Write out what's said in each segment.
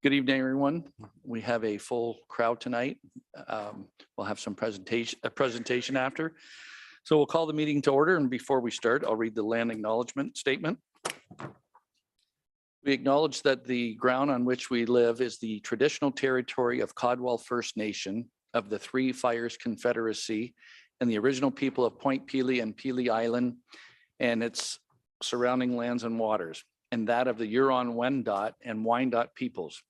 Good evening, everyone. We have a full crowd tonight. We'll have some presentation after. So we'll call the meeting to order, and before we start, I'll read the land acknowledgement statement. We acknowledge that the ground on which we live is the traditional territory of Codwell First Nation of the Three Fires Confederacy and the original people of Point Pelee and Pelee Island and its surrounding lands and waters, and that of the Huron-Wendat and Wyandot peoples.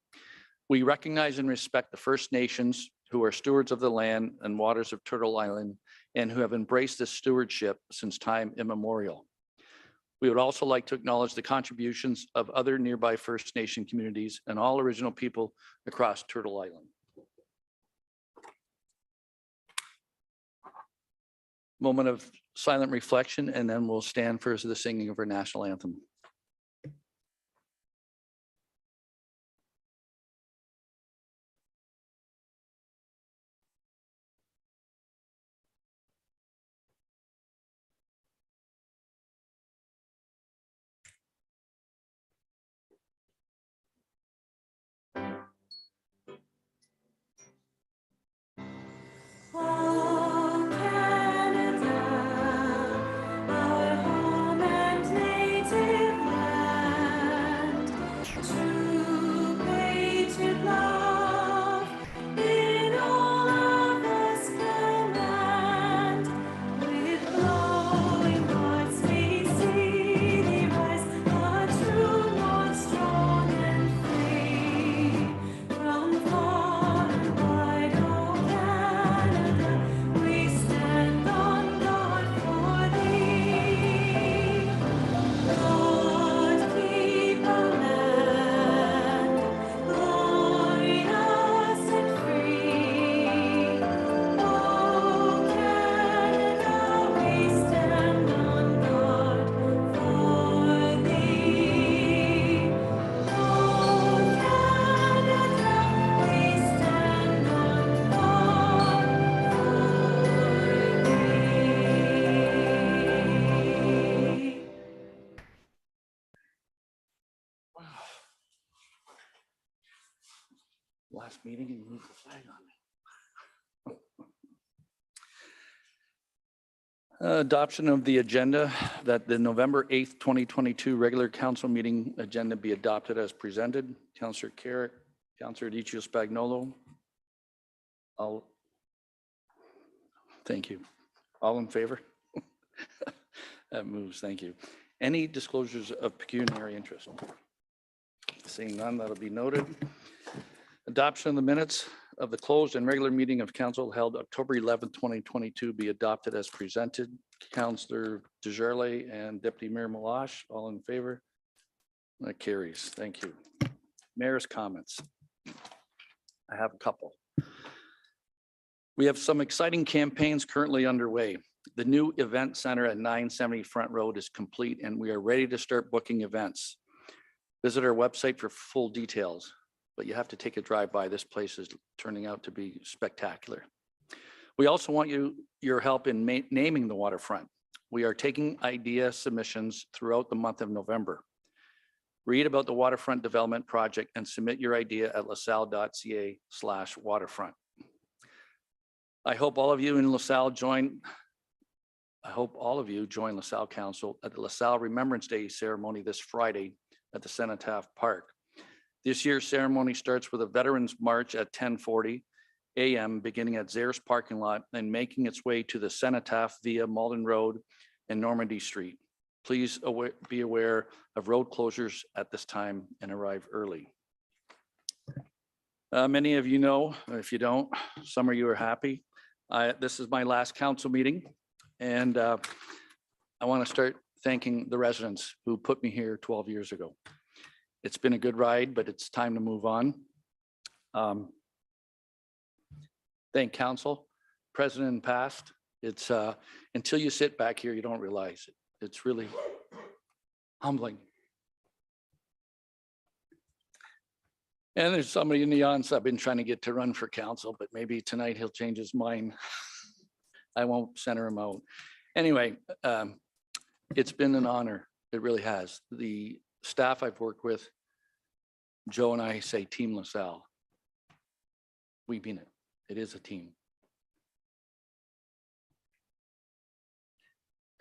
We recognize and respect the First Nations who are stewards of the land and waters of Turtle Island and who have embraced this stewardship since time immemorial. We would also like to acknowledge the contributions of other nearby First Nation communities and all original people across Turtle Island. Moment of silent reflection, and then we'll stand for the singing of our national anthem. Last meeting and move the flag on. Adoption of the agenda, that the November 8th, 2022 regular council meeting agenda be adopted as presented. Councillor Carrick, Councillor Diccio Spagnolo. Thank you. All in favor? That moves, thank you. Any disclosures of pecuniary interest? Seeing none, that'll be noted. Adoption of the minutes of the closed and regular meeting of council held October 11th, 2022 be adopted as presented. Councillor Desjardins and Deputy Mayor Meloche, all in favor? That carries. Thank you. Mayor's comments. I have a couple. We have some exciting campaigns currently underway. The new event center at 970 Front Road is complete and we are ready to start booking events. Visit our website for full details, but you have to take a drive by. This place is turning out to be spectacular. We also want your help in naming the waterfront. We are taking idea submissions throughout the month of November. Read about the waterfront development project and submit your idea at lasalle.ca/waterfront. I hope all of you in LaSalle join LaSalle Council at the LaSalle Remembrance Day ceremony this Friday at the Cenotaph Park. This year's ceremony starts with a Veterans March at 10:40 a.m. beginning at Zares parking lot and making its way to the Cenotaph via Malden Road and Normandy Street. Please be aware of road closures at this time and arrive early. Many of you know, if you don't, some of you are happy. This is my last council meeting, and I want to start thanking the residents who put me here 12 years ago. It's been a good ride, but it's time to move on. Thank council, president and past. It's until you sit back here, you don't realize it. It's really humbling. And there's somebody in the audience I've been trying to get to run for council, but maybe tonight he'll change his mind. I won't center him out. Anyway, it's been an honor. It really has. The staff I've worked with, Joe and I say Team LaSalle. We mean it. It is a team.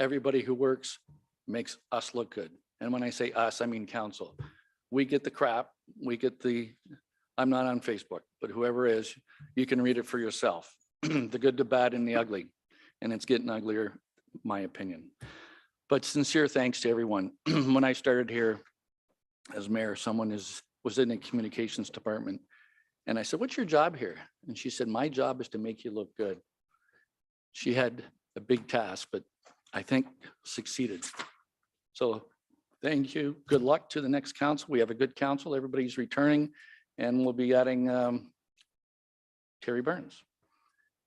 Everybody who works makes us look good. And when I say us, I mean council. We get the crap, we get I'm not on Facebook, but whoever is, you can read it for yourself. The good, the bad, and the ugly. And it's getting uglier, my opinion. But sincere thanks to everyone. When I started here as mayor, someone was in the communications department. And I said, what's your job here? And she said, my job is to make you look good. She had a big task, but I think succeeded. So thank you. Good luck to the next council. We have a good council. Everybody's returning, and we'll be adding Terry Burns.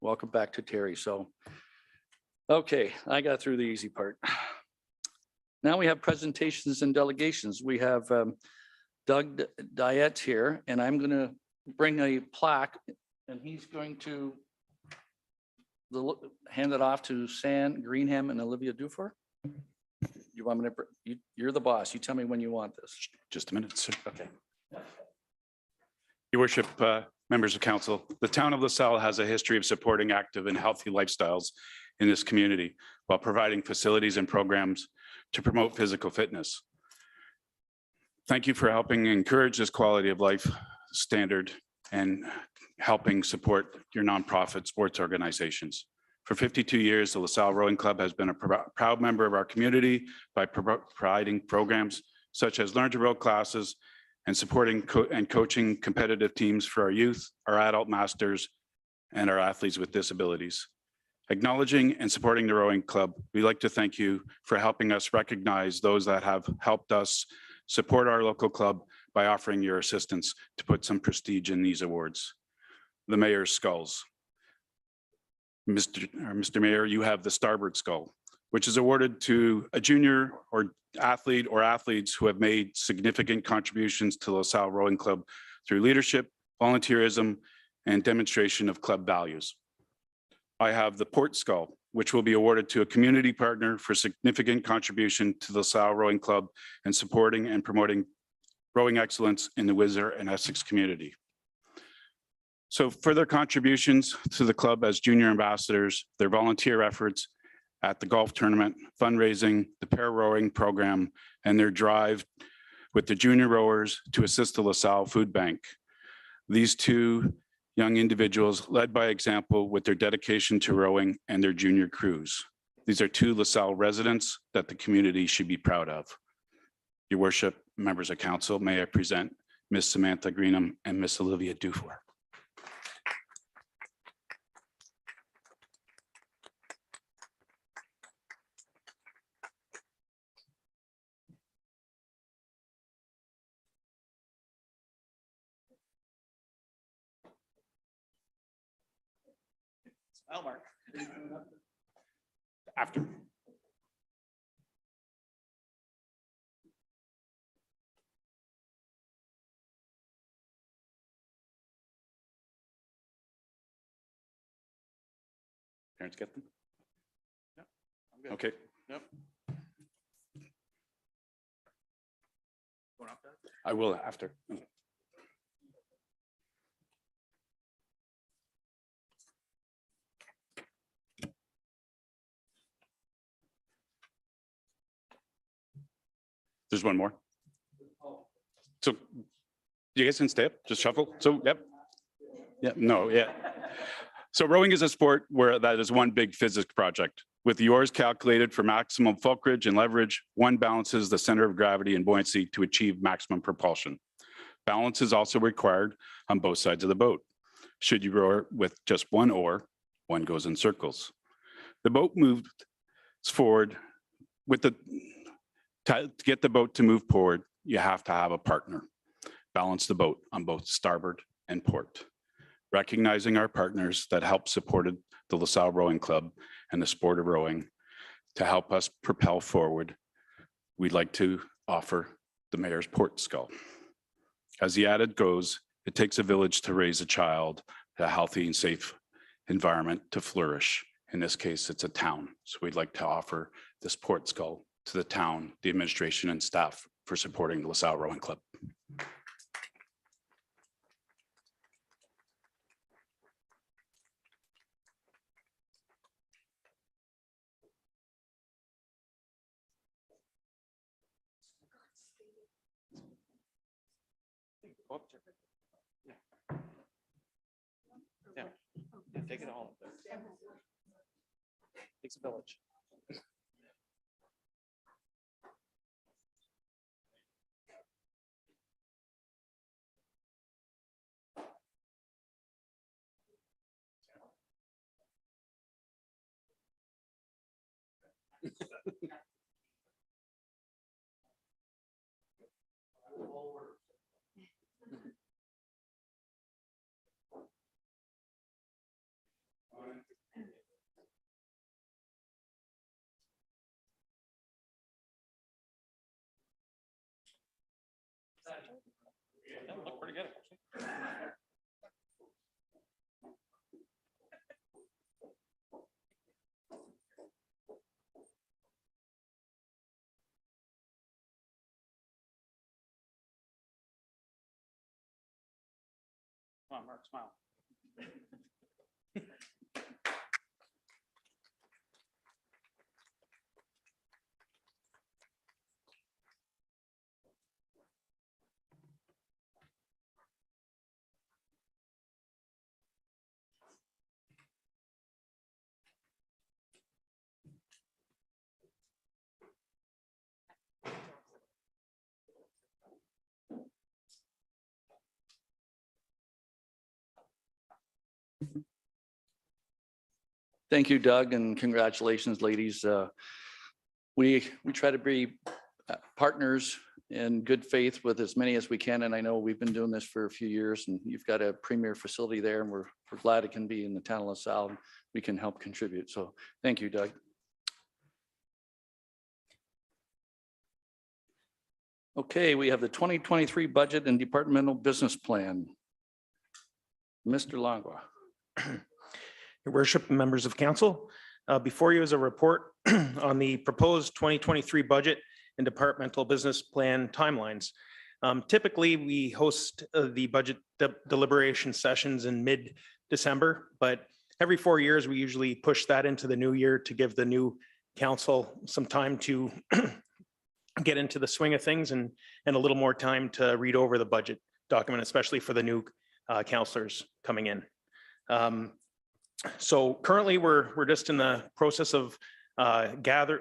Welcome back to Terry. So, okay, I got through the easy part. Now we have presentations and delegations. We have Doug Dietz here, and I'm going to bring a plaque, and he's going to hand it off to San Greenham and Olivia Dufour. You want me to? You're the boss. You tell me when you want this. Just a minute, sir. Okay. Your worship, members of council, the town of LaSalle has a history of supporting active and healthy lifestyles in this community while providing facilities and programs to promote physical fitness. Thank you for helping encourage this quality of life standard and helping support your nonprofit sports organizations. For 52 years, the LaSalle Rowing Club has been a proud member of our community by providing programs such as Learn to Row classes and supporting and coaching competitive teams for our youth, our adult masters, and our athletes with disabilities. Acknowledging and supporting the Rowing Club, we'd like to thank you for helping us recognize those that have helped us support our local club by offering your assistance to put some prestige in these awards. The Mayor's Skulls. Mr. Mayor, you have the Starboard Skull, which is awarded to a junior or athlete or athletes who have made significant contributions to LaSalle Rowing Club through leadership, volunteerism, and demonstration of club values. I have the Port Skull, which will be awarded to a community partner for significant contribution to the LaSalle Rowing Club and supporting and promoting rowing excellence in the Windsor and Essex community. So further contributions to the club as junior ambassadors, their volunteer efforts at the golf tournament, fundraising, the pair rowing program, and their drive with the junior rowers to assist the LaSalle Food Bank. These two young individuals led by example with their dedication to rowing and their junior crews. These are two LaSalle residents that the community should be proud of. Your worship, members of council, may I present Miss Samantha Greenham and Miss Olivia Dufour. Mark. After. Parents get them? Yep. I'm good. Okay. Yep. I will after. There's one more. So you guys can stay up, just shuffle. So, yep. Yeah, no, yeah. So rowing is a sport where that is one big physics project. With the oars calculated for maximum fulcrage and leverage, one balances the center of gravity and buoyancy to achieve maximum propulsion. Balance is also required on both sides of the boat. Should you row with just one oar, one goes in circles. The boat moves forward with to get the boat to move forward, you have to have a partner. Balance the boat on both starboard and port. Recognizing our partners that help supported the LaSalle Rowing Club and the sport of rowing to help us propel forward, we'd like to offer the Mayor's Port Skull. As the adage goes, it takes a village to raise a child, a healthy and safe environment to flourish. In this case, it's a town. So we'd like to offer this Port Skull to the town, the administration and staff for supporting the LaSalle Rowing Club. Yeah, take it all. Takes a village. Yeah, look pretty good, actually. Come on, Mark, smile. Thank you, Doug, and congratulations, ladies. We try to be partners in good faith with as many as we can, and I know we've been doing this for a few years, and you've got a premier facility there, and we're glad it can be in the town of LaSalle. We can help contribute. So thank you, Doug. Okay, we have the 2023 budget and departmental business plan. Mr. Langua. Your worship, members of council, before you is a report on the proposed 2023 budget and departmental business plan timelines. Typically, we host the budget deliberation sessions in mid-December, but every 4 years, we usually push that into the new year to give the new council some time to get into the swing of things and a little more time to read over the budget document, especially for the new councilors coming in. So currently, we're just in the process of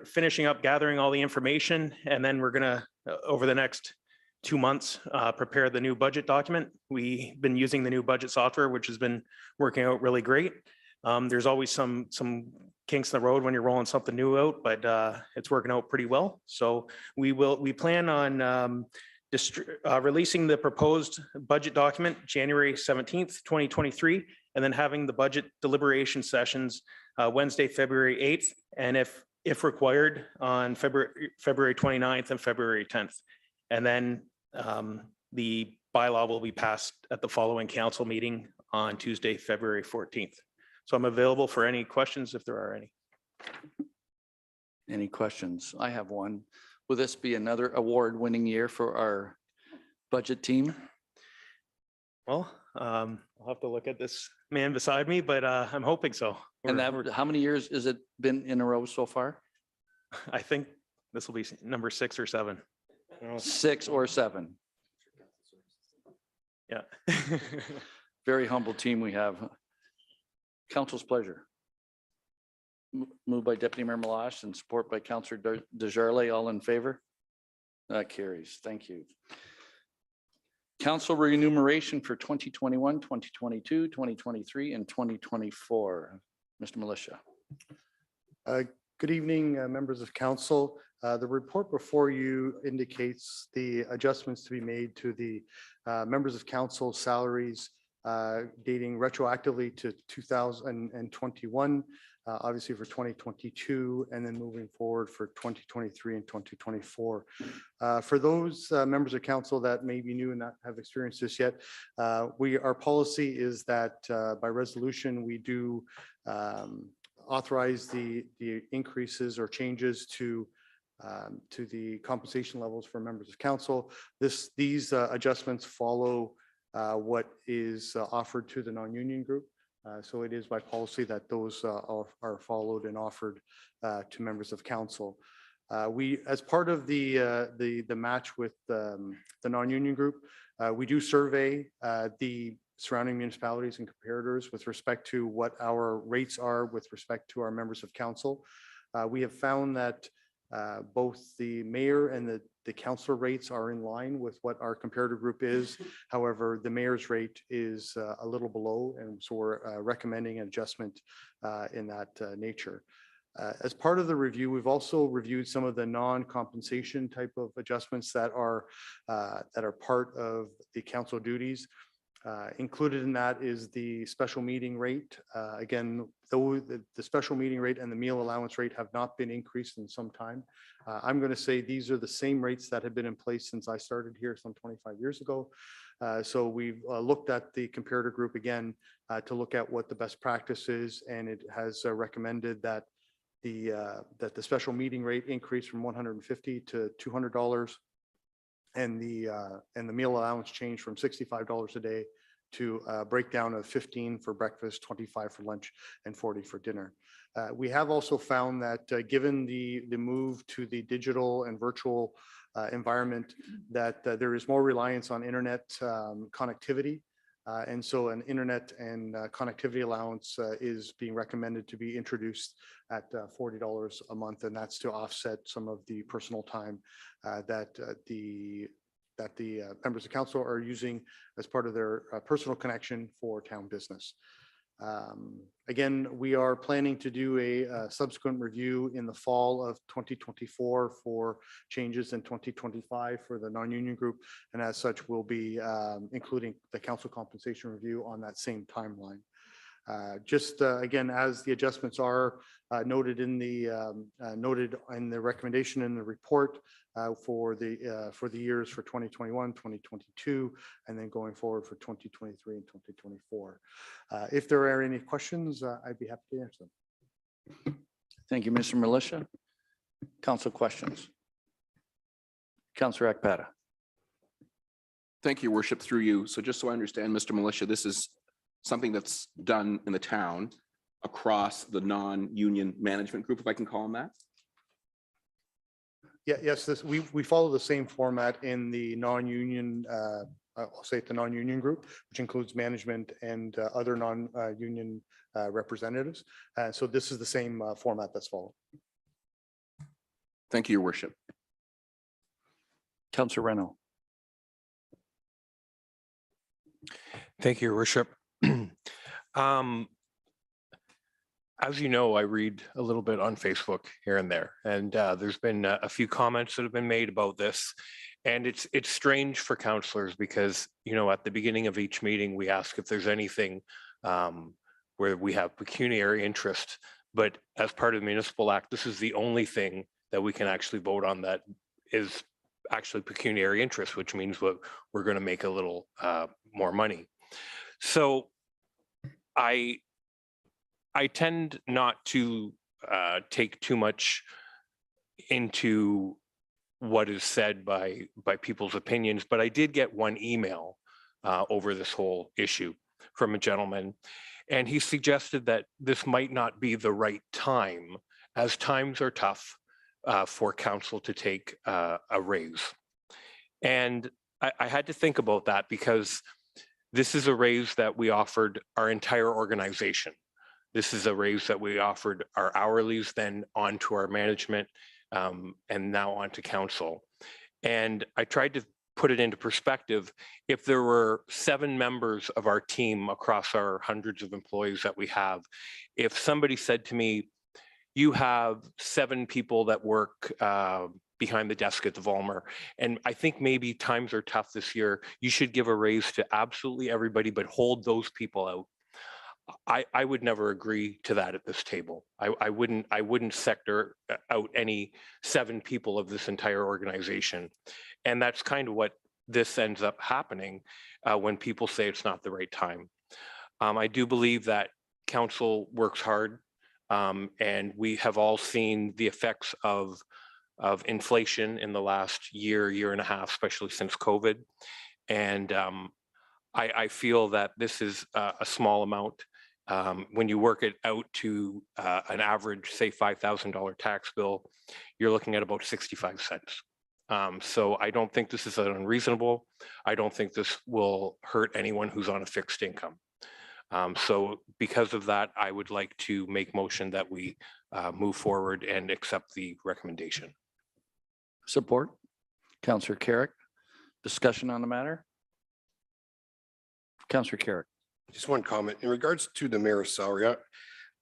finishing up gathering all the information, and then we're gonna over the next 2 months prepare the new budget document. We've been using the new budget software, which has been working out really great. There's always some kinks in the road when you're rolling something new out, but it's working out pretty well. So we plan on releasing the proposed budget document January 17th, 2023, and then having the budget deliberation sessions Wednesday, February 8th, and if required on February 29th and February 10th. And then the bylaw will be passed at the following council meeting on Tuesday, February 14th. So I'm available for any questions if there are any. Any questions? I have one. Will this be another award-winning year for our budget team? Well, I'll have to look at this man beside me, but I'm hoping so. And that, how many years has it been in a row so far? I think this will be number 6 or 7. 6 or 7. Yeah. Very humble team we have. Council's pleasure. Moved by Deputy Mayor Malash and support by Councillor Desjardins. All in favor? That carries. Thank you. Council remuneration for 2021, 2022, 2023, and 2024. Mr. Militia. Good evening, members of council. The report before you indicates the adjustments to be made to the members of council salaries dating retroactively to 2021, obviously for 2022, and then moving forward for 2023 and 2024. For those members of council that may be new and not have experienced this yet, our policy is that by resolution, we do authorize the increases or changes to the compensation levels for members of council. These adjustments follow what is offered to the non-union group. So it is by policy that those are followed and offered to members of council. We, as part of the match with the non-union group, We do survey the surrounding municipalities and comparators with respect to what our rates are with respect to our members of council. We have found that both the mayor and the council rates are in line with what our comparator group is. However, the mayor's rate is a little below, and so we're recommending an adjustment in that nature. As part of the review, we've also reviewed some of the non-compensation type of adjustments that are part of the council duties. Included in that is the special meeting rate. Again, though the special meeting rate and the meal allowance rate have not been increased in some time. I'm going to say these are the same rates that have been in place since I started here some 25 years ago. So we've looked at the comparator group again to look at what the best practice is, and it has recommended that the special meeting rate increase from $150 to $200, and the meal allowance change from $65 a day to a breakdown of 15 for breakfast, 25 for lunch, and 40 for dinner. We have also found that given the move to the digital and virtual environment, that there is more reliance on internet connectivity. And so an internet and connectivity allowance is being recommended to be introduced at $40 a month, and that's to offset some of the personal time that the members of council are using as part of their personal connection for town business. Again, we are planning to do a subsequent review in the fall of 2024 for changes in 2025 for the non-union group. And as such, we'll be including the council compensation review on that same timeline. Again, as the adjustments are noted in the recommendation in the report for the years for 2021, 2022, and then going forward for 2023 and 2024. If there are any questions, I'd be happy to answer them. Thank you, Mr. Militia. Council questions. Councillor Akpata. Thank you, Worship, through you. So just so I understand, Mr. Militia, this is something that's done in the town across the non-union management group, if I can call them that? Yeah, yes, we follow the same format in the non-union, I'll say the non-union group, which includes management and other non-union representatives. So this is the same format that's followed. Thank you, Your Worship. Councillor Renault. Thank you, Your Worship. As you know, I read a little bit on Facebook here and there, and there's been a few comments that have been made about this. And it's strange for councillors because, you know, at the beginning of each meeting, we ask if there's anything where we have pecuniary interest. But as part of the Municipal Act, this is the only thing that we can actually vote on that is actually pecuniary interest, which means we're going to make a little more money. So I tend not to take too much into what is said by people's opinions, but I did get one email over this whole issue from a gentleman, and he suggested that this might not be the right time, as times are tough for council to take a raise. And I had to think about that because this is a raise that we offered our entire organization. This is a raise that we offered our hourlies, then on to our management, and now on to council. And I tried to put it into perspective. If there were 7 members of our team across our hundreds of employees that we have, if somebody said to me, you have 7 people that work behind the desk at the Volmer, and I think maybe times are tough this year, you should give a raise to absolutely everybody, but hold those people out. I would never agree to that at this table. I wouldn't sector out any 7 people of this entire organization. And that's kind of what this ends up happening when people say it's not the right time. I do believe that council works hard, and we have all seen the effects of inflation in the last year and a half, especially since COVID. And I feel that this is a small amount. When you work it out to an average, say, $5,000 tax bill, you're looking at about 65 cents. So I don't think this is unreasonable. I don't think this will hurt anyone who's on a fixed income. So because of that, I would like to make motion that we move forward and accept the recommendation. Support. Counselor Carrick. Discussion on the matter? Counselor Carrick. Just one comment in regards to the mayor's salary.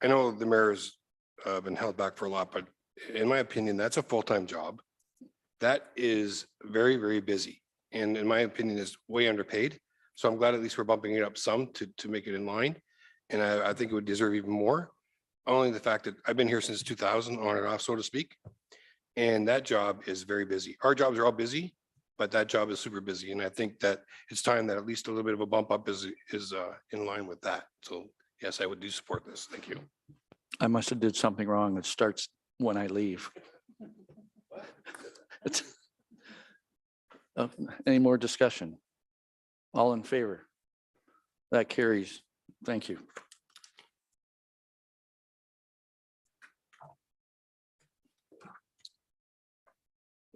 I know the mayor's been held back for a lot, but in my opinion, that's a full-time job. That is very, very busy. And in my opinion, is way underpaid. So I'm glad at least we're bumping it up some to make it in line. And I think it would deserve even more. Only the fact that I've been here since 2000 on and off, so to speak. And that job is very busy. Our jobs are all busy, but that job is super busy. And I think that it's time that at least a little bit of a bump up is in line with that. So yes, I would do support this. Thank you. I must have did something wrong. It starts when I leave. Any more discussion? All in favor? That carries. Thank you.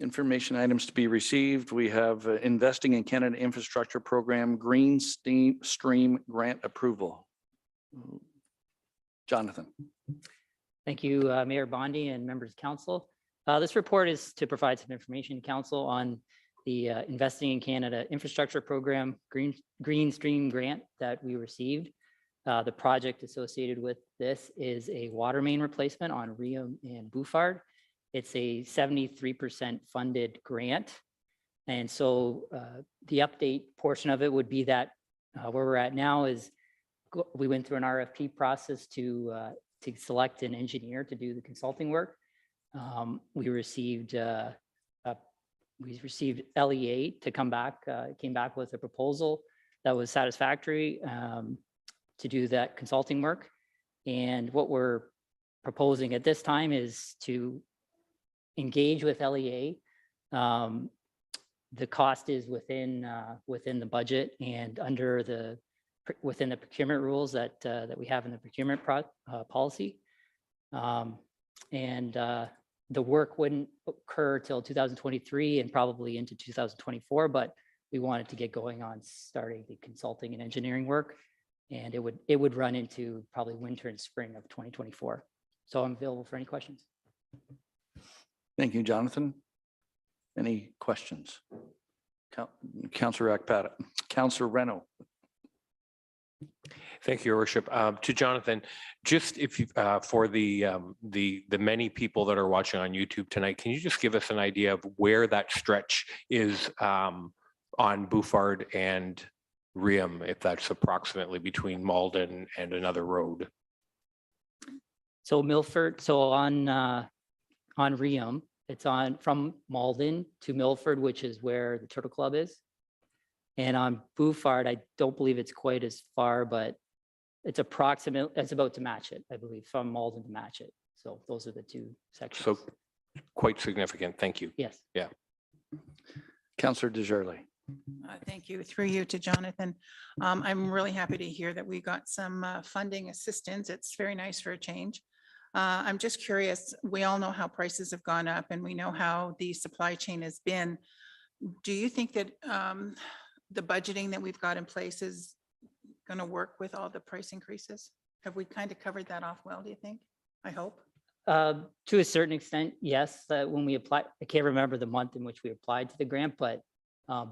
Information items to be received. We have Investing in Canada Infrastructure Program Green Stream Grant Approval. Jonathan. Thank you, Mayor Bondi and members of council. This report is to provide some information to council on the Investing in Canada Infrastructure Program Green Stream Grant that we received. The project associated with this is a water main replacement on Riam and Bouffard. It's a 73% funded grant. And so the update portion of it would be that where we're at now is we went through an RFP process to select an engineer to do the consulting work. We received LEA to come back, came back with a proposal that was satisfactory to do that consulting work. And what we're proposing at this time is to engage with LEA. The cost is within the budget and under within the procurement rules that we have in the procurement policy. The work wouldn't occur till 2023 and probably into 2024, but we wanted to get going on starting the consulting and engineering work. And it would run into probably winter and spring of 2024. So I'm available for any questions. Thank you, Jonathan. Any questions? Councillor Akpata, Councillor Reno. Thank you, Your Worship. To Jonathan, just if you, for the many people that are watching on YouTube tonight, can you just give us an idea of where that stretch is on Bouffard and Riam, if that's approximately between Malden and another road? So Milford, so on Riam, it's from Malden to Milford, which is where the Turtle Club is. And on Bouffard, I don't believe it's quite as far, but it's approximate, it's about to match it, I believe, from Malden to match it. So those are the two sections. So quite significant. Thank you. Yes. Yeah. Councillor Desjardins. Thank you. Through you to Jonathan. I'm really happy to hear that we got some funding assistance. It's very nice for a change. I'm just curious, we all know how prices have gone up and we know how the supply chain has been. Do you think that the budgeting that we've got in place is going to work with all the price increases? Have we kind of covered that off well, do you think? I hope. To a certain extent, yes. When we applied, I can't remember the month in which we applied to the grant, but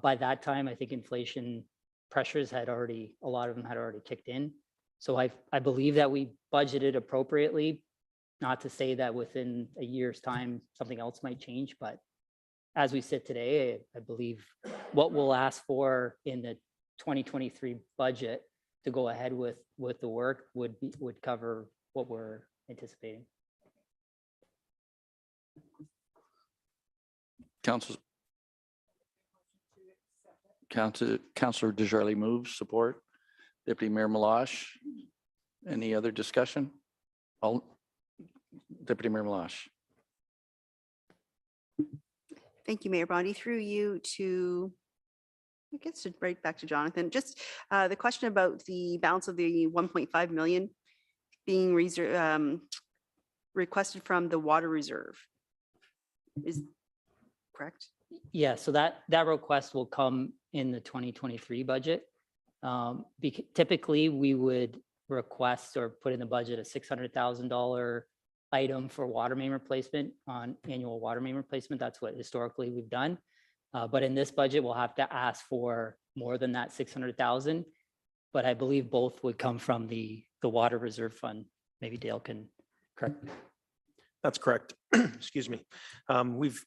by that time, I think inflation pressures had already, a lot of them had already kicked in. So I believe that we budgeted appropriately, not to say that within a year's time, something else might change, but as we sit today, I believe what we'll ask for in the 2023 budget to go ahead with the work would cover what we're anticipating. Councillor Desjardins moves, support. Deputy Mayor Meloche. Any other discussion? Deputy Mayor Meloche. Thank you, Mayor Bondi. Through you to, I guess, right back to Jonathan. Just the question about the balance of the 1.5 million being requested from the water reserve. Is correct? Yeah, so that request will come in the 2023 budget. Typically, we would request or put in the budget a $600,000 item for water main replacement on annual water main replacement. That's what historically we've done. But in this budget, we'll have to ask for more than that 600,000. But I believe both would come from the water reserve fund. Maybe Dale can correct me. That's correct. Excuse me.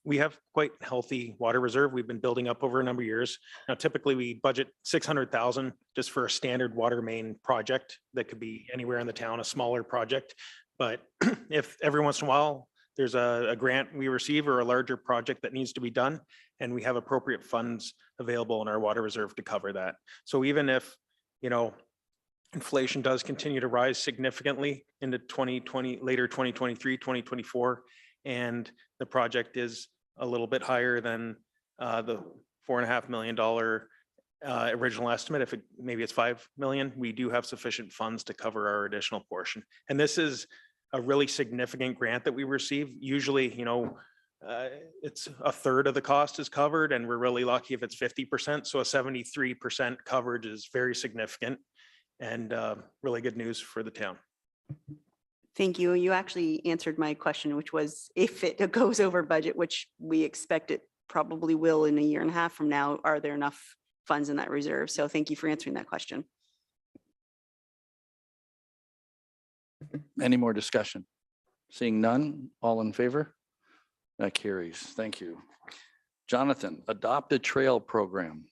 We have quite healthy water reserve. We've been building up over a number of years. Now, typically we budget 600,000 just for a standard water main project that could be anywhere in the town, a smaller project. But if every once in a while there's a grant we receive or a larger project that needs to be done, and we have appropriate funds available in our water reserve to cover that. So even if, you know, inflation does continue to rise significantly into 2020, later 2023, 2024, and the project is a little bit higher than the $4.5 million original estimate. If maybe it's 5 million, we do have sufficient funds to cover our additional portion. And this is a really significant grant that we receive. Usually, you know, it's a third of the cost is covered, and we're really lucky if it's 50%. So a 73% coverage is very significant and really good news for the town. Thank you. You actually answered my question, which was if it goes over budget, which we expect it probably will in a year and a half from now, are there enough funds in that reserve? So thank you for answering that question. Any more discussion? Seeing none, all in favor? That carries. Thank you. Jonathan, Adopt a Trail program.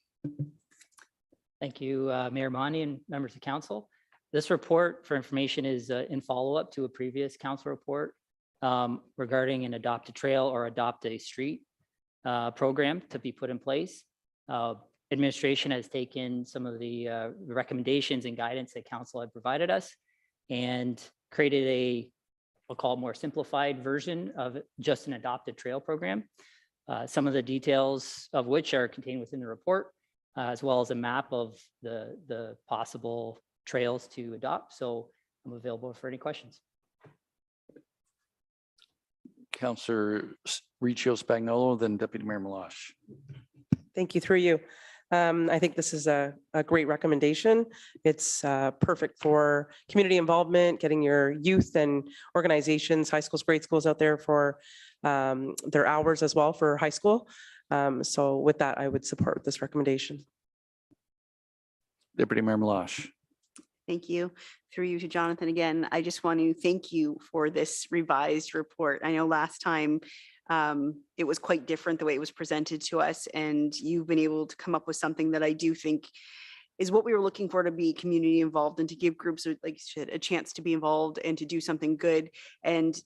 Thank you, Mayor Bondi and members of council. This report for information is in follow-up to a previous council report regarding an Adopt a Trail or Adopt a Street program to be put in place. Administration has taken some of the recommendations and guidance that council had provided us and created a, we'll call it more simplified version of just an Adopt a Trail program. Some of the details of which are contained within the report, as well as a map of the possible trails to adopt. So I'm available for any questions. Councillor Riccio Spagnolo, then Deputy Mayor Malash. Thank you, through you. I think this is a great recommendation. It's perfect for community involvement, getting your youth and organizations, high schools, grade schools out there for their hours as well for high school. So with that, I would support this recommendation. Deputy Mayor Malash. Thank you. Through you to Jonathan again, I just want to thank you for this revised report. I know last time it was quite different the way it was presented to us, and you've been able to come up with something that I do think is what we were looking for, to be community involved and to give groups, like you said, a chance to be involved and to do something good. And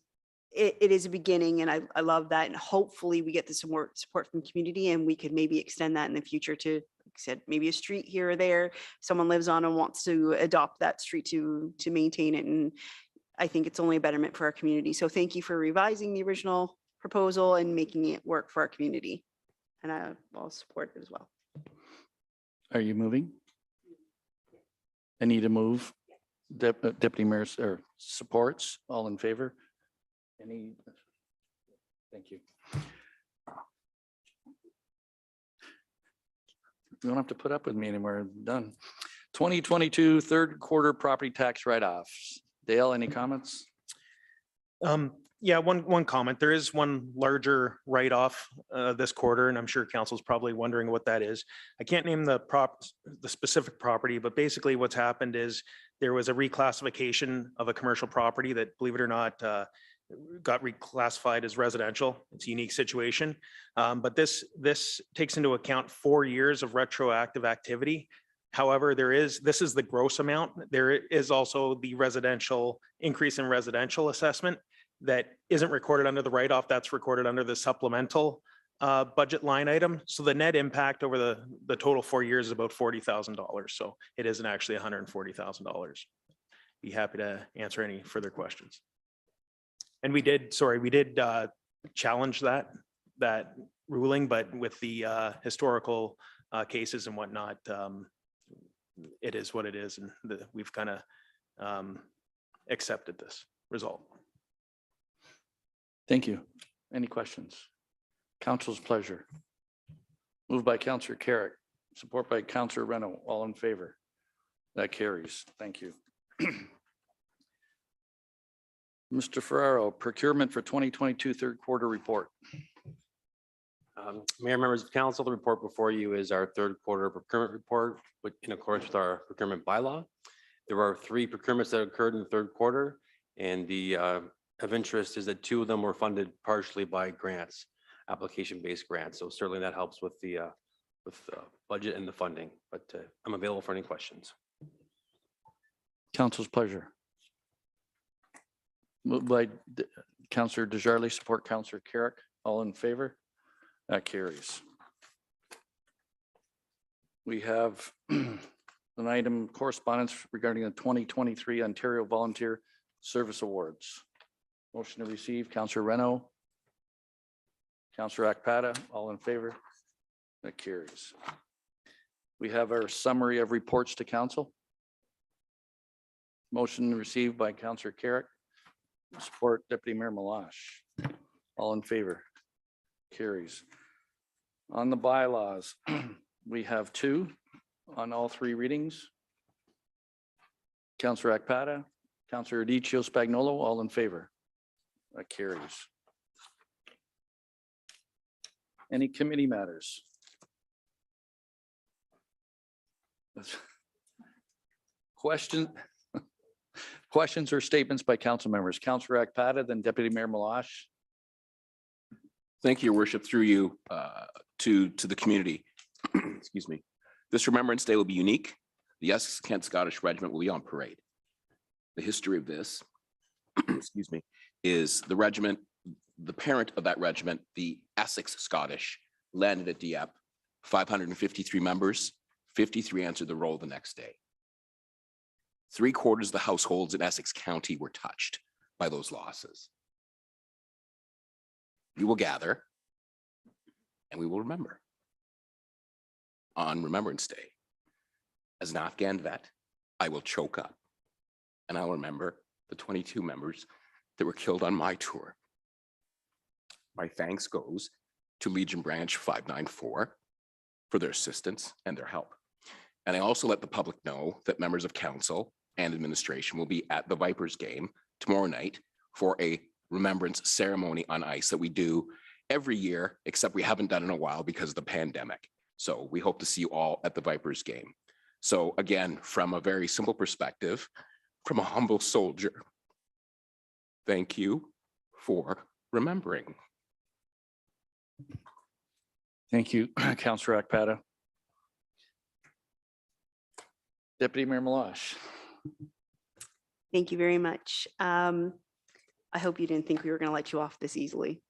it is a beginning, and I love that. And hopefully we get the support from the community, and we could maybe extend that in the future to, like I said, maybe a street here or there someone lives on and wants to adopt that street to maintain it. And I think it's only a betterment for our community. So thank you for revising the original proposal and making it work for our community. And I'll support it as well. Are you moving? I need to move. Deputy Mayor supports. All in favor? Any? Thank you. You don't have to put up with me anymore. I'm done. 2022 third quarter property tax write-offs. Dale, any comments? Yeah, one comment. There is one larger write-off this quarter, and I'm sure council's probably wondering what that is. I can't name the specific property, but basically what's happened is there was a reclassification of a commercial property that, believe it or not, got reclassified as residential. It's a unique situation. But this takes into account 4 years of retroactive activity. However, this is the gross amount. There is also the residential increase in residential assessment that isn't recorded under the write-off. That's recorded under the supplemental budget line item. So the net impact over the total 4 years is about $40,000. So it isn't actually $140,000. Be happy to answer any further questions. And we did challenge that ruling, but with the historical cases and whatnot, it is what it is, and we've kind of accepted this result. Thank you. Any questions? Council's pleasure. Moved by Counselor Carrick, support by Counselor Reno. All in favor? That carries. Thank you. Mr. Ferraro, procurement for 2022 third quarter report. Mayor, members of council, the report before you is our third quarter procurement report, which in accordance with our procurement bylaw. There are 3 procurements that occurred in the third quarter, and the of interest is that 2 of them were funded partially by grants, application-based grants. So certainly that helps with the budget and the funding, but I'm available for any questions. Council's pleasure. Moved by Counselor Desjardins, support Counselor Carrick. All in favor? That carries. We have an item correspondence regarding the 2023 Ontario Volunteer Service Awards. Motion to receive, Counselor Reno. Counselor Akpata, all in favor? That carries. We have our summary of reports to council. Motion received by Counselor Carrick. Support Deputy Mayor Malash. All in favor? Carries. On the bylaws, we have 2 on all 3 readings. Counselor Akpata, Counselor Adiccio Spagnolo, all in favor? That carries. Any committee matters? Questions or statements by council members? Counselor Akpata, then Deputy Mayor Malash. Thank you, Your Worship, through you to the community. Excuse me. This Remembrance Day will be unique. The Essex Kent Scottish Regiment will be on parade. The history of this, excuse me, is the regiment, the parent of that regiment, the Essex Scottish, landed at Dieppe, 553 members, 53 answered the roll the next day. 3/4 of the households in Essex County were touched by those losses. We will gather and we will remember on Remembrance Day. As an Afghan vet, I will choke up and I'll remember the 22 members that were killed on my tour. My thanks goes to Legion Branch 594 for their assistance and their help. And I also let the public know that members of council and administration will be at the Vipers game tomorrow night for a remembrance ceremony on ice that we do every year, except we haven't done in a while because of the pandemic. So we hope to see you all at the Vipers game. So again, from a very simple perspective, from a humble soldier, thank you for remembering. Thank you, Counselor Akpata. Deputy Mayor Malash. Thank you very much. I hope you didn't think we were going to let you off this easily.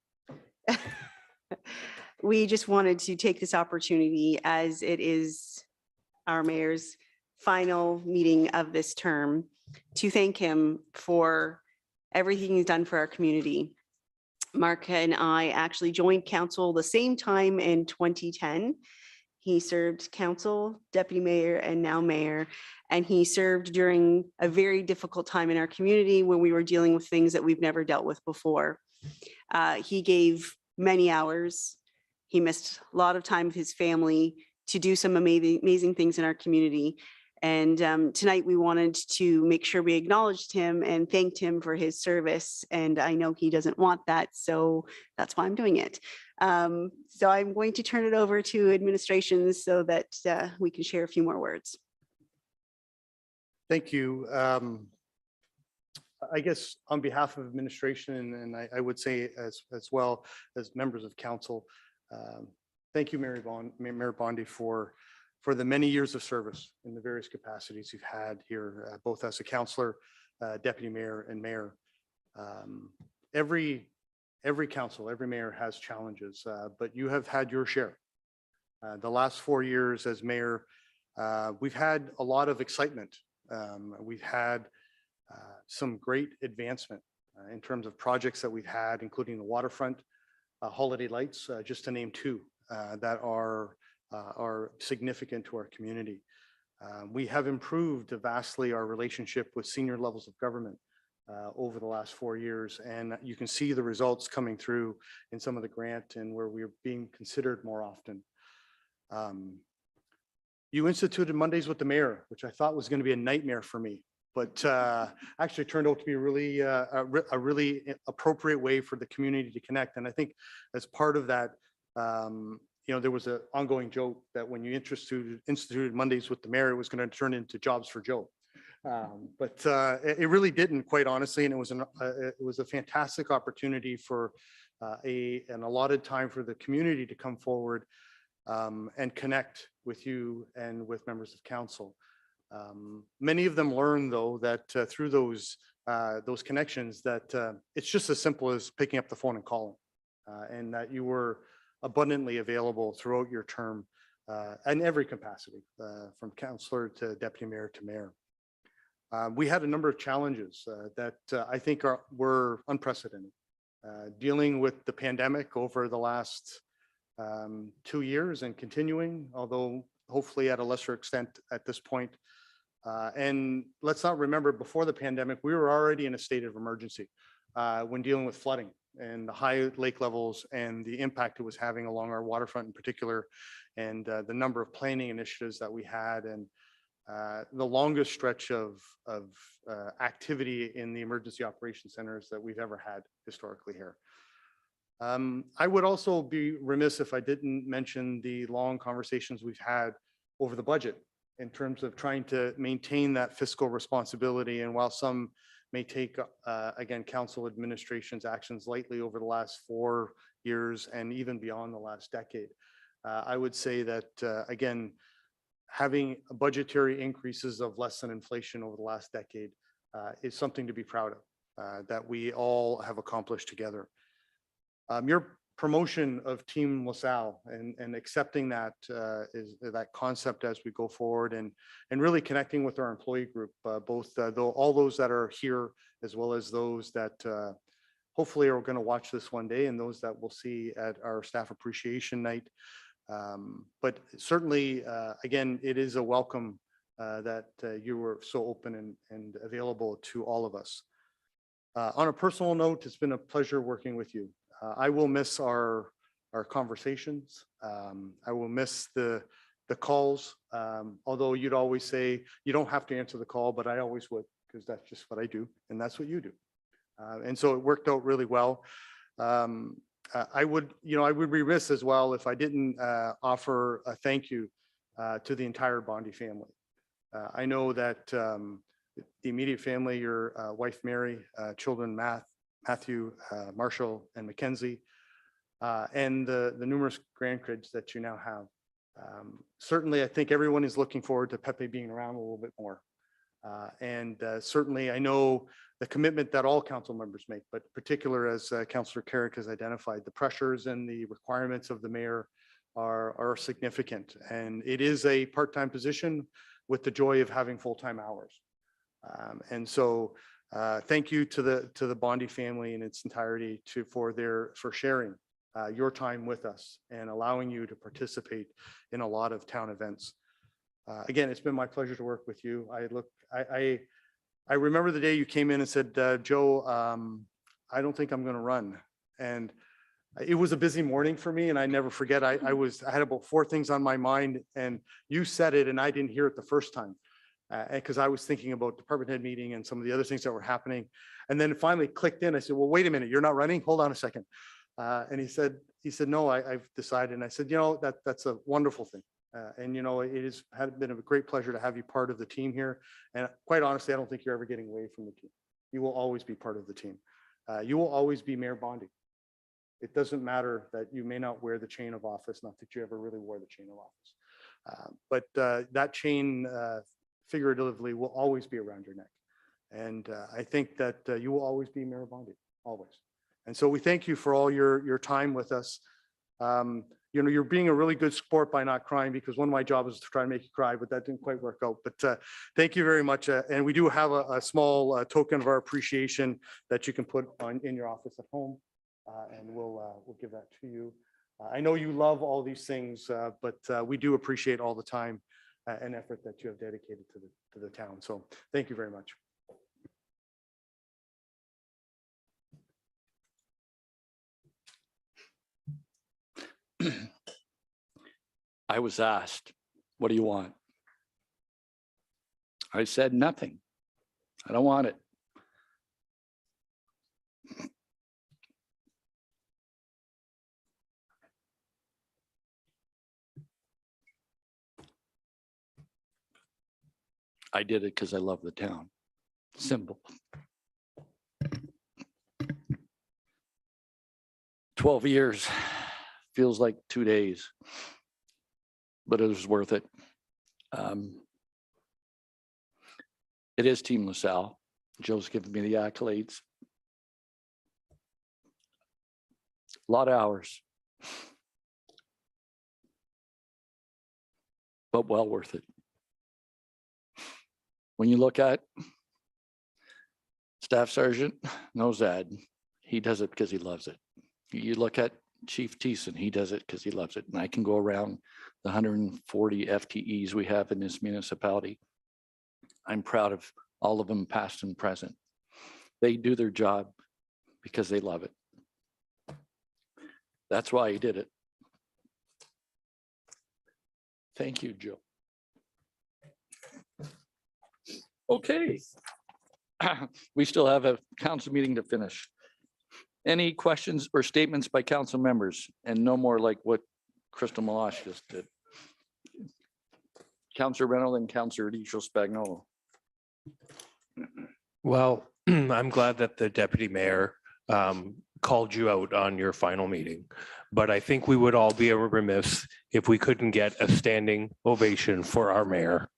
We just wanted to take this opportunity, as it is our mayor's final meeting of this term, to thank him for everything he's done for our community. Mark and I actually joined council the same time in 2010. He served council, deputy mayor, and now mayor. And he served during a very difficult time in our community when we were dealing with things that we've never dealt with before. He gave many hours. He missed a lot of time with his family to do some amazing things in our community. And tonight we wanted to make sure we acknowledged him and thanked him for his service. And I know he doesn't want that, so that's why I'm doing it. So I'm going to turn it over to administration so that we can share a few more words. Thank you. I guess on behalf of administration, and I would say as well as members of council, thank you, Mayor Bondi, for the many years of service in the various capacities you've had here, both as a councillor, deputy mayor, and mayor. Every council, every mayor has challenges, but you have had your share. The last 4 years as mayor, we've had a lot of excitement. We've had some great advancement in terms of projects that we've had, including the waterfront, Holiday Lights, just to name 2 that are significant to our community. We have improved vastly our relationship with senior levels of government over the last 4 years, and you can see the results coming through in some of the grant and where we're being considered more often. You instituted Mondays with the mayor, which I thought was going to be a nightmare for me, but actually turned out to be really a really appropriate way for the community to connect. And I think as part of that, there was an ongoing joke that when you instituted Mondays with the mayor, it was going to turn into Jobs for Joe. But it really didn't, quite honestly, and it was a fantastic opportunity for an allotted time for the community to come forward and connect with you and with members of council. Many of them learned, though, that through those connections, that it's just as simple as picking up the phone and calling, and that you were abundantly available throughout your term in every capacity, from councillor to deputy mayor to mayor. We had a number of challenges that I think were unprecedented. Dealing with the pandemic over the last 2 years and continuing, although hopefully at a lesser extent at this point. And let's not remember, before the pandemic, we were already in a state of emergency when dealing with flooding and the high lake levels and the impact it was having along our waterfront in particular, and the number of planning initiatives that we had, and the longest stretch of activity in the emergency operations centers that we've ever had historically here. I would also be remiss if I didn't mention the long conversations we've had over the budget in terms of trying to maintain that fiscal responsibility. And while some may take, again, council administration's actions lightly over the last 4 years and even beyond the last decade, I would say that, again, having budgetary increases of less than inflation over the last decade is something to be proud of, that we all have accomplished together. Your promotion of Team LaSalle and accepting that is that concept as we go forward, and really connecting with our employee group, both all those that are here as well as those that hopefully are going to watch this one day, and those that we'll see at our staff appreciation night. But certainly, again, it is a welcome that you were so open and available to all of us. On a personal note, it's been a pleasure working with you. I will miss our conversations. I will miss the calls, although you'd always say, you don't have to answer the call, but I always would, because that's just what I do, and that's what you do. And so it worked out really well. I would be remiss as well if I didn't offer a thank you to the entire Bondi family. I know that the immediate family, your wife, Mary, children, Matthew, Marshall, and Mackenzie, and the numerous grandkids that you now have. Certainly, I think everyone is looking forward to Pepe being around a little bit more. And certainly, I know the commitment that all council members make, but particular as Councillor Carrick has identified, the pressures and the requirements of the mayor are significant. And it is a part-time position with the joy of having full-time hours. And so thank you to the Bondi family in its entirety for sharing your time with us and allowing you to participate in a lot of town events. Again, it's been my pleasure to work with you. I remember the day you came in and said, Joe, I don't think I'm going to run. And it was a busy morning for me, and I never forget. I had about 4 things on my mind, and you said it, and I didn't hear it the first time because I was thinking about department head meeting and some of the other things that were happening. And then it finally clicked in. I said, well, wait a minute, you're not running? Hold on a second. And he said, no, I've decided. And I said, that's a wonderful thing. And it has been a great pleasure to have you part of the team here. And quite honestly, I don't think you're ever getting away from the team. You will always be part of the team. You will always be Mayor Bondi. It doesn't matter that you may not wear the chain of office, not that you ever really wore the chain of office. But that chain figuratively will always be around your neck. And I think that you will always be Mayor Bondi, always. And so we thank you for all your time with us. You're being a really good sport by not crying, because one of my jobs is to try and make you cry, but that didn't quite work out. But thank you very much. And we do have a small token of our appreciation that you can put in your office at home. And we'll give that to you. I know you love all these things, but we do appreciate all the time and effort that you have dedicated to the town. So thank you very much. I was asked, what do you want? I said, nothing. I don't want it. I did it because I love the town. Simple. 12 years feels like 2 days, but it was worth it. It is Team LaSalle. Joe's giving me the accolades. A lot of hours, but well worth it. When you look at Staff Sergeant Nozad, he does it because he loves it. You look at Chief Thiessen, he does it because he loves it. And I can go around the 140 FTEs we have in this municipality. I'm proud of all of them, past and present. They do their job because they love it. That's why he did it. Thank you, Joe. Okay. We still have a council meeting to finish. Any questions or statements by council members? And no more like what Crystal Malash just did. Councillor Reynolds and Councillor Edicio Spagnolo. Well, I'm glad that the deputy mayor called you out on your final meeting, but I think we would all be remiss if we couldn't get a standing ovation for our mayor.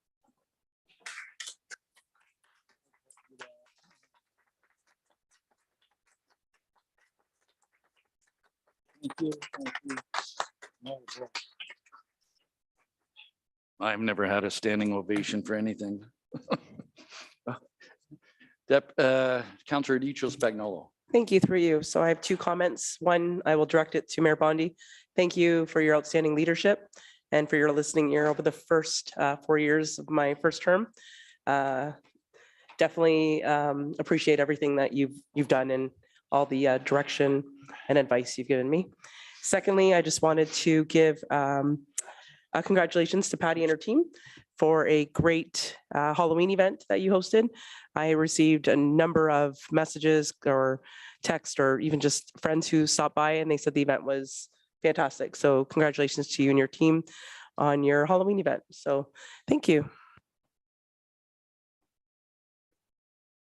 I've never had a standing ovation for anything. Councillor Edicio Spagnolo. Thank you, through you. So I have two comments. One, I will direct it to Mayor Bondi. Thank you for your outstanding leadership and for your listening ear over the first 4 years of my first term. Definitely appreciate everything that you've done and all the direction and advice you've given me. Secondly, I just wanted to give congratulations to Patty and her team for a great Halloween event that you hosted. I received a number of messages or text or even just friends who stopped by and they said the event was fantastic. So congratulations to you and your team on your Halloween event. So thank you.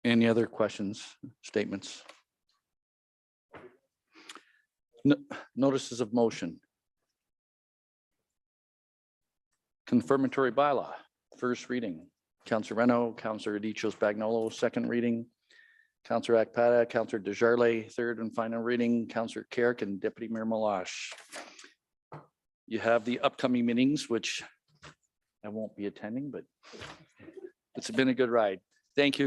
Any other questions, statements? Notices of motion. Confirmatory bylaw, first reading. Councillor Reno, Councillor Edicio Spagnolo, second reading. Councillor Akpada, Councillor Desjardins, third and final reading. Councillor Carrick and Deputy Mayor Malash. You have the upcoming meetings, which I won't be attending, but it's been a good ride. Thank you.